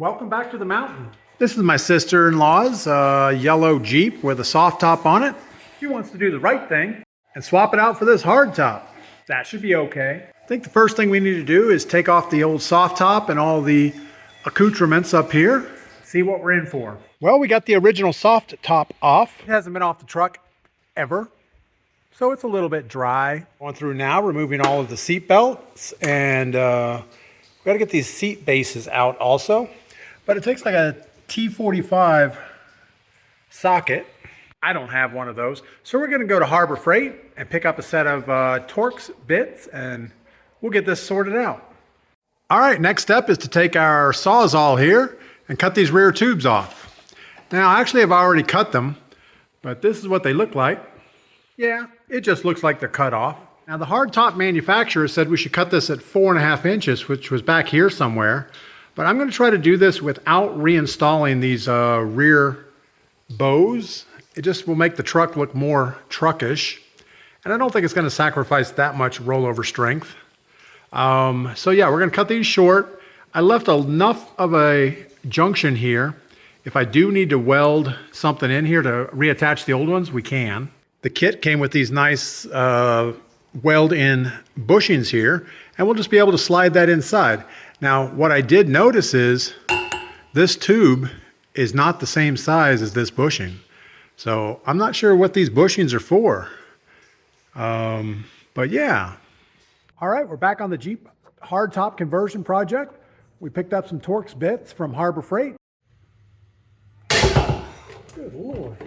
Welcome back to the mountain. This is my sister-in-law's yellow Jeep with a soft top on it. She wants to do the right thing and swap it out for this hard top. That should be okay. I think the first thing we need to do is take off the old soft top and all the accoutrements up here. See what we're in for. Well, we got the original soft top off. It hasn't been off the truck ever, so it's a little bit dry. Going through now, removing all of the seat belts, and we got to get these seat bases out also. But it takes like a T45 socket. I don't have one of those. So we're going to go to Harbor Freight and pick up a set of Torx bits, and we'll get this sorted out. All right, next step is to take our Sawzall here and cut these rear tubes off. Now, actually, I've already cut them, but this is what they look like. Yeah, it just looks like they're cut off. Now, the hardtop manufacturer said we should cut this at 4.5 inches, which was back here somewhere. But I'm going to try to do this without reinstalling these rear bows. It just will make the truck look more truckish. And I don't think it's going to sacrifice that much rollover strength. So yeah, we're going to cut these short. I left enough of a junction here. If I do need to weld something in here to reattach the old ones, we can. The kit came with these nice weld-in bushings here, and we'll just be able to slide that inside. Now, what I did notice is this tube is not the same size as this bushing. So I'm not sure what these bushings are for. But yeah. All right, we're back on the Jeep hardtop conversion project. We picked up some Torx bits from Harbor Freight. Good Lord.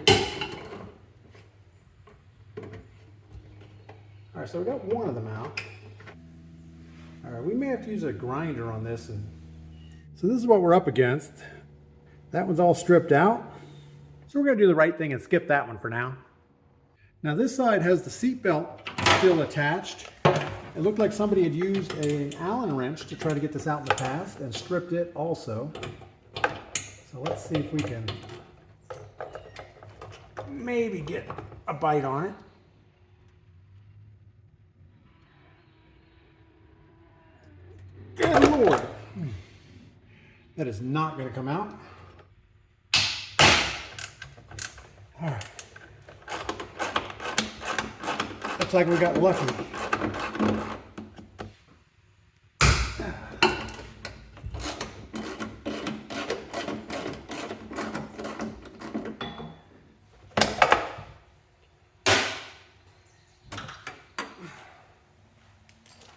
All right, so we got one of them out. All right, we may have to use a grinder on this. So this is what we're up against. That one's all stripped out. So we're gonna do the right thing and skip that one for now. Now this side has the seat belt still attached. It looked like somebody had used an Allen wrench to try to get this out in the past and stripped it also. So let's see if we can maybe get a bite on it. Good Lord. That is not going to come out. All right. Looks like we got lucky.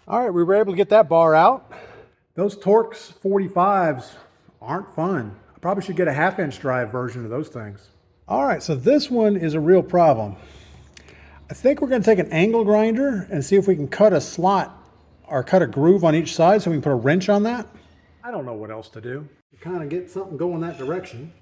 All right, we were able to get that bar out. Those Torx 45s aren't fun. I probably should get a 1/2-inch drive version of those things. All right, so this one is a real problem. I think we're gonna take an angle grinder and see if we can cut a slot or cut a groove on each side so we can put a wrench on that. I don't know what else to do. To kind of get something going that direction.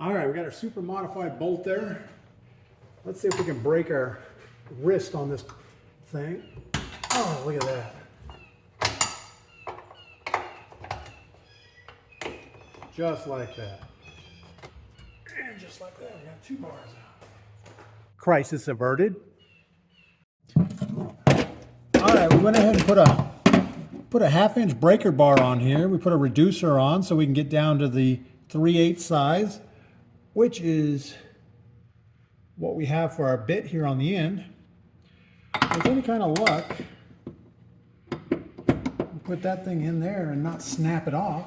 All right, we got our super modified bolt there. Let's see if we can break our wrist on this thing. Oh, look at that. Just like that. And just like that, we got 2 bars out. Crisis averted. All right, we went ahead and put a 1/2-inch breaker bar on here. We put a reducer on so we can get down to the 3/8 size, which is what we have for our bit here on the end. With any kind of luck, we'll put that thing in there and not snap it off.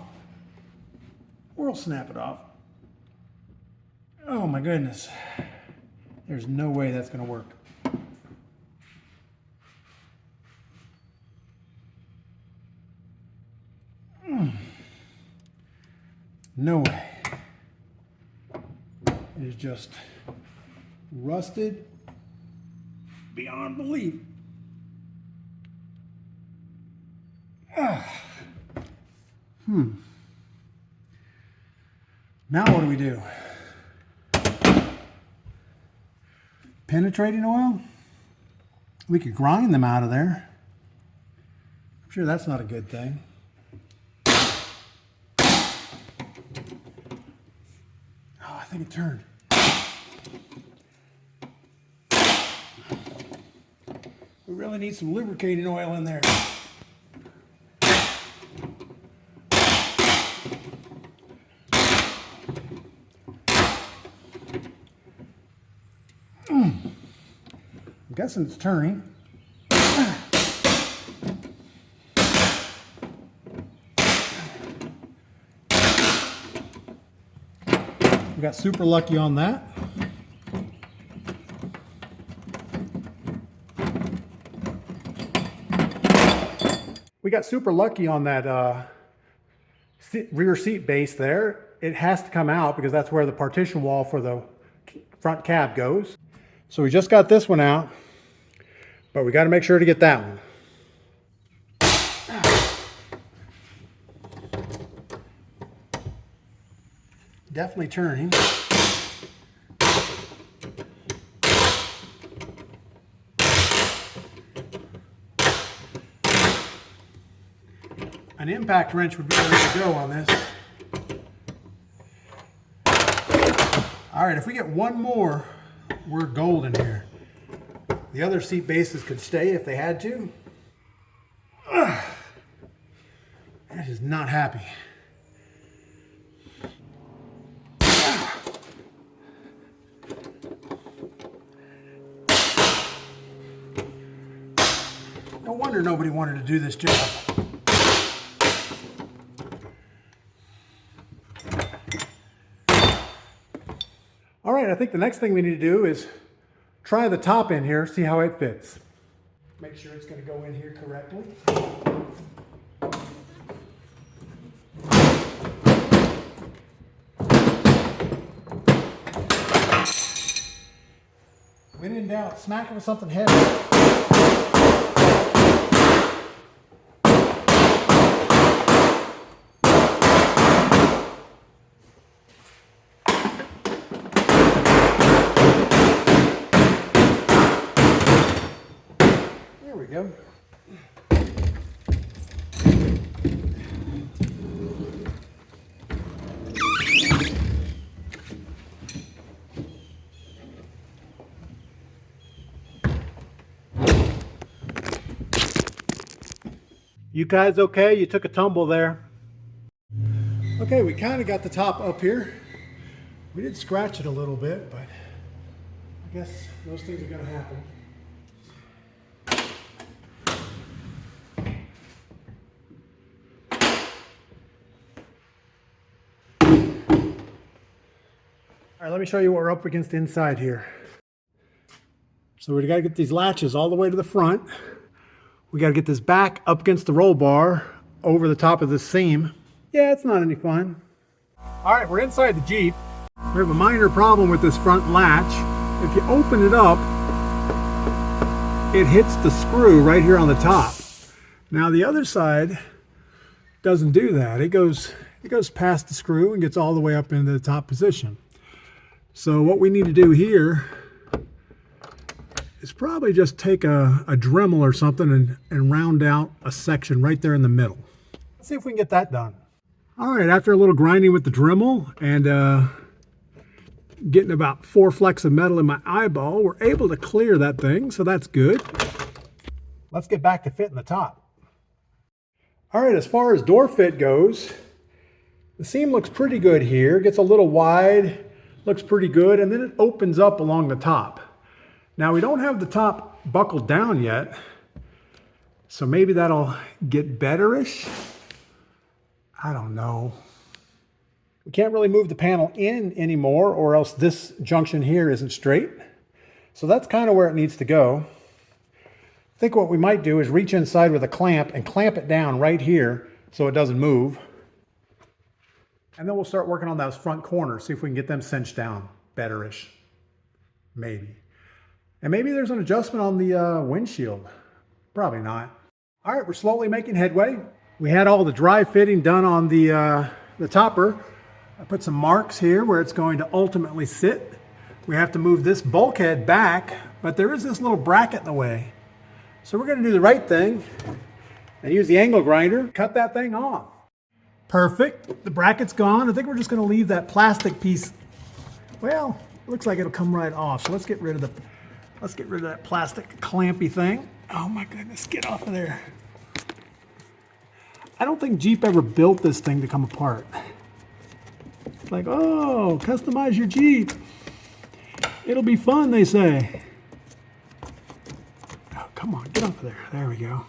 We'll snap it off. Oh my goodness. There's no way that's gonna work. No way. It is just rusted beyond belief. Now what do we do? Penetrating oil? We could grind them out of there. I'm sure that's not a good thing. Oh, I think it turned. We really need some lubricating oil in there. I'm guessing it's turning. We got super lucky on that. We got super lucky on that rear seat base there. It has to come out because that's where the partition wall for the front cab goes. So we just got this one out, but we got to make sure to get that one. Definitely turning. An impact wrench would be the way to go on this. All right, if we get one more, we're golden here. The other seat bases could stay if they had to. That is not happy. No wonder nobody wanted to do this job. All right, I think the next thing we need to do is try the top in here, see how it fits. Make sure it's going to go in here correctly. When in doubt, smack it with something heavy. There we go. You guys okay? You took a tumble there. Okay, we kind of got the top up here. We did scratch it a little bit, but I guess those things are going to happen. All right, let me show you what we're up against inside here. So we got to get these latches all the way to the front. We got to get this back up against the roll bar over the top of this seam. Yeah, it's not any fun. All right, we're inside the Jeep. We have a minor problem with this front latch. If you open it up, it hits the screw right here on the top. Now the other side doesn't do that. It goes past the screw and gets all the way up into the top position. So what we need to do here is probably just take a Dremel or something and round out a section right there in the middle. Let's see if we can get that done. All right, after a little grinding with the Dremel and getting about 4 flecks of metal in my eyeball, we're able to clear that thing, so that's good. Let's get back to fitting the top. All right, as far as door fit goes, the seam looks pretty good here. It gets a little wide, looks pretty good, and then it opens up along the top. Now we don't have the top buckled down yet, so maybe that'll get better-ish. I don't know. We can't really move the panel in anymore, or else this junction here isn't straight. So that's kind of where it needs to go. I think what we might do is reach inside with a clamp and clamp it down right here so it doesn't move. And then we'll start working on those front corners, see if we can get them cinched down better-ish. Maybe. And maybe there's an adjustment on the windshield. Probably not. All right, we're slowly making headway. We had all the dry fitting done on the topper. I put some marks here where it's going to ultimately sit. We have to move this bulkhead back, but there is this little bracket in the way. So we're going to do the right thing and use the angle grinder, cut that thing off. Perfect. The bracket's gone. I think we're just going to leave that plastic piece. Well, it looks like it'll come right off. So let's get rid of that plastic clampy thing. Oh my goodness, get off of there. I don't think Jeep ever built this thing to come apart. It's like, oh, customize your Jeep. It'll be fun, they say. Oh, come on, get off of there. There we go.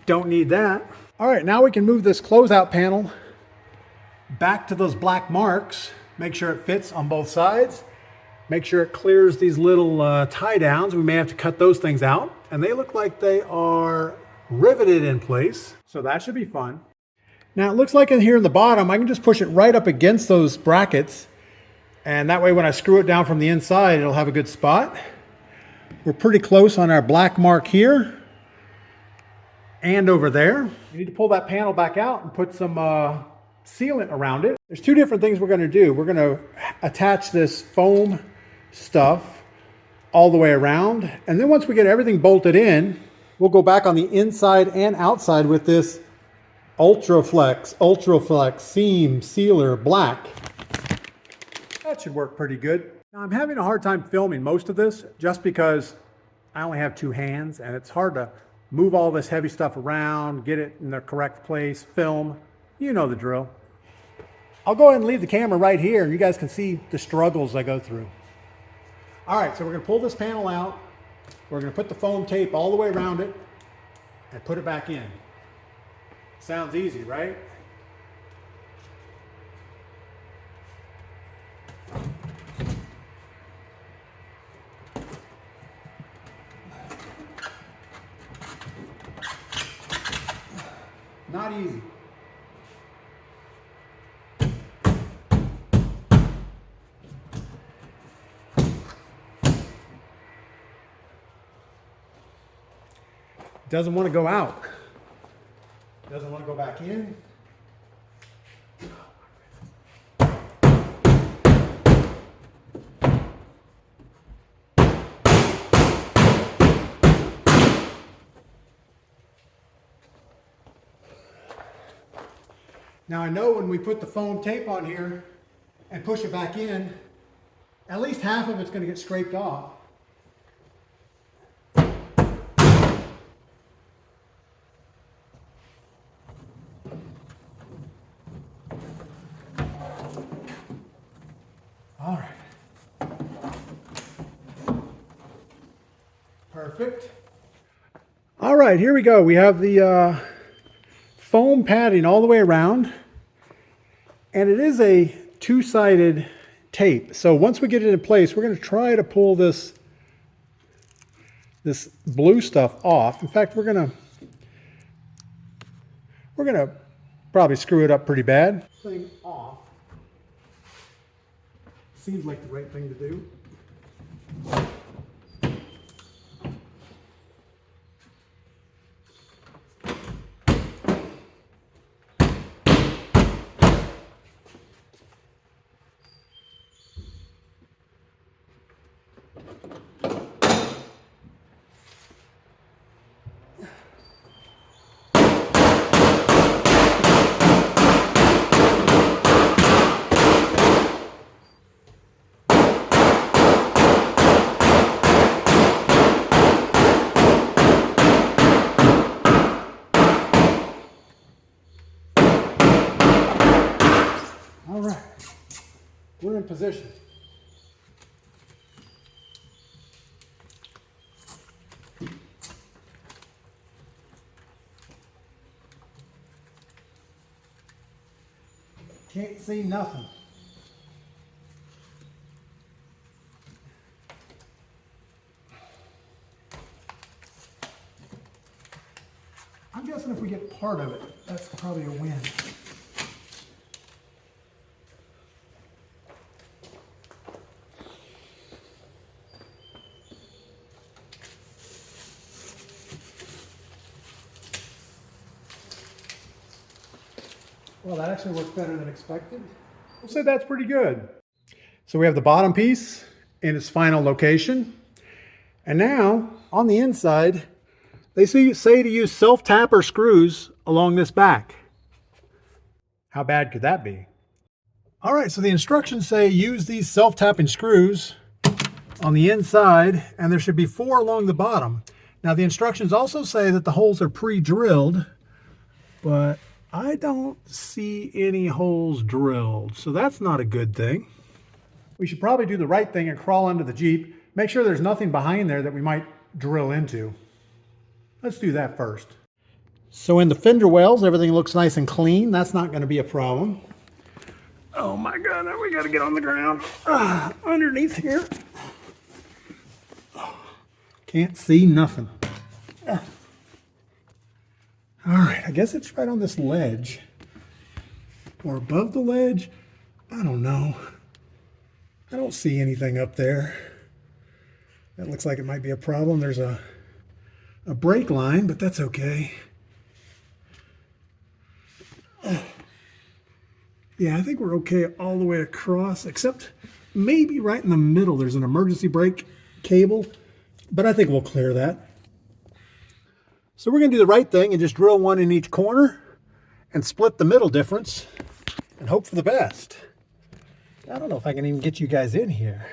Don't need that. All right, now we can move this closeout panel back to those black marks. Make sure it fits on both sides. Make sure it clears these little tie downs. We may have to cut those things out. And they look like they are riveted in place. So that should be fun. Now it looks like in here in the bottom, I can just push it right up against those brackets. And that way when I screw it down from the inside, it'll have a good spot. We're pretty close on our black mark here and over there. You need to pull that panel back out and put some sealant around it. There's two different things we're going to do. We're going to attach this foam stuff all the way around. And then once we get everything bolted in, we'll go back on the inside and outside with this Ultraflex seam sealer black. That should work pretty good. Now I'm having a hard time filming most of this just because I only have two hands and it's hard to move all this heavy stuff around, get it in the correct place, film. You know the drill. I'll go ahead and leave the camera right here and you guys can see the struggles I go through. All right, so we're gonna pull this panel out. We're gonna put the foam tape all the way around it and put it back in. Sounds easy, right? Not easy. Doesn't want to go out. Doesn't want to go back in. Now I know when we put the foam tape on here and push it back in, at least half of it's going to get scraped off. All right. Perfect. All right, here we go. We have the foam padding all the way around, and it is a two-sided tape. So once we get it in place, we're going to try to pull this blue stuff off. In fact, we're going to probably screw it up pretty bad. Thing off. Seems like the right thing to do. All right, we're in position. Can't see nothing. I'm guessing if we get part of it, that's probably a win. Well, that actually worked better than expected. We'll say that's pretty good. So we have the bottom piece in its final location. And now, on the inside, they say to use self-tapper screws along this back. How bad could that be? All right, so the instructions say use these self-tapping screws on the inside, and there should be 4 along the bottom. Now, the instructions also say that the holes are pre-drilled, but I don't see any holes drilled, so that's not a good thing. We should probably do the right thing and crawl under the Jeep. Make sure there's nothing behind there that we might drill into. Let's do that first. So in the fender wells, everything looks nice and clean. That's not going to be a problem. Oh my God, we got to get on the ground. Underneath here. Can't see nothing. All right, I guess it's right on this ledge. Or above the ledge. I don't know. I don't see anything up there. That looks like it might be a problem. There's a brake line, but that's okay. Yeah, I think we're okay all the way across, except maybe right in the middle there's an emergency brake cable, but I think we'll clear that. So we're going to do the right thing and just drill one in each corner and split the middle difference and hope for the best. I don't know if I can even get you guys in here.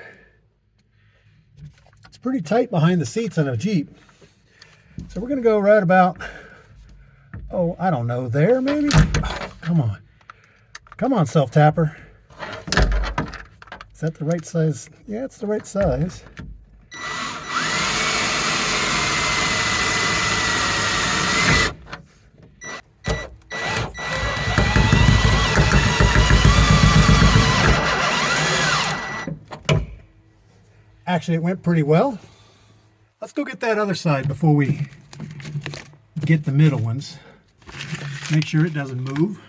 It's pretty tight behind the seats in a Jeep. So we're going to go right about, oh, I don't know, there maybe? Oh, come on. Come on, self-tapper. Is that the right size? Yeah, it's the right size. Actually, it went pretty well. Let's go get that other side before we get the middle ones. Make sure it doesn't move.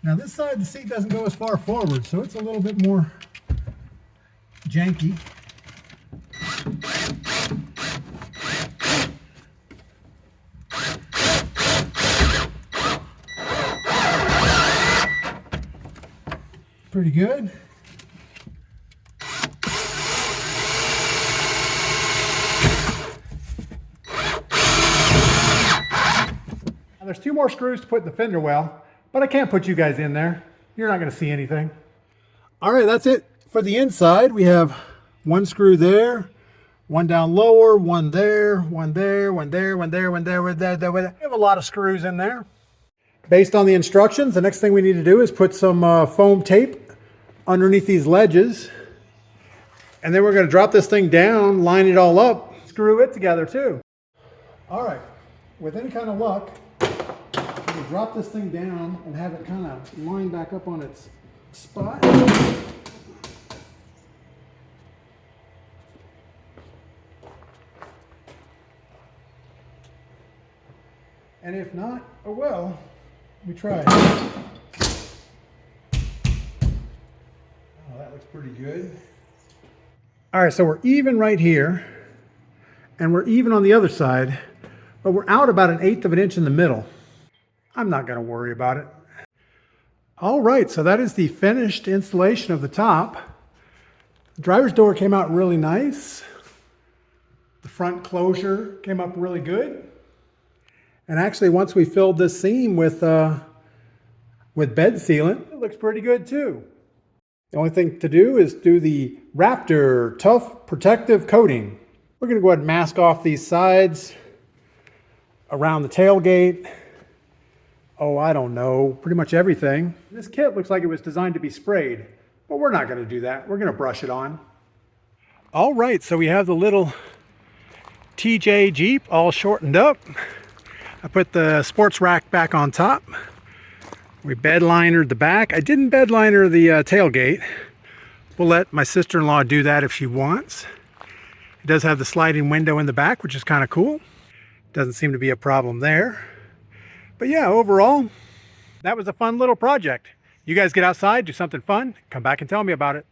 Now this side, the seat doesn't go as far forward, so it's a little bit more janky. Pretty good. Now there's 2 more screws to put in the fender well, but I can't put you guys in there. You're not going to see anything. All right, that's it for the inside. We have 1 screw there, 1 down lower, 1 there, 1 there, 1 there, 1 there, 1 there, 1 there, 1 there. We have a lot of screws in there. Based on the instructions, the next thing we need to do is put some foam tape underneath these ledges. And then we're going to drop this thing down, line it all up, screw it together too. All right, with any kind of luck, we'll drop this thing down and have it kind of line back up on its spot. And if not, oh well, we tried. Oh, that looks pretty good. All right, so we're even right here, and we're even on the other side, but we're out about 1/8 of an inch in the middle. I'm not going to worry about it. All right, so that is the finished installation of the top. The driver's door came out really nice. The front closure came up really good. And actually, once we filled this seam with bed sealant, it looks pretty good too. The only thing to do is do the Raptor Tough Protective Coating. We're going to go ahead and mask off these sides, around the tailgate. Oh, I don't know, pretty much everything. This kit looks like it was designed to be sprayed, but we're not going to do that. We're going to brush it on. All right, so we have the little TJ Jeep all shortened up. I put the sports rack back on top. We bed linered the back. I didn't bed liner the tailgate. We'll let my sister-in-law do that if she wants. It does have the sliding window in the back, which is kind of cool. Doesn't seem to be a problem there. But yeah, overall, that was a fun little project. You guys get outside, do something fun, come back and tell me about it.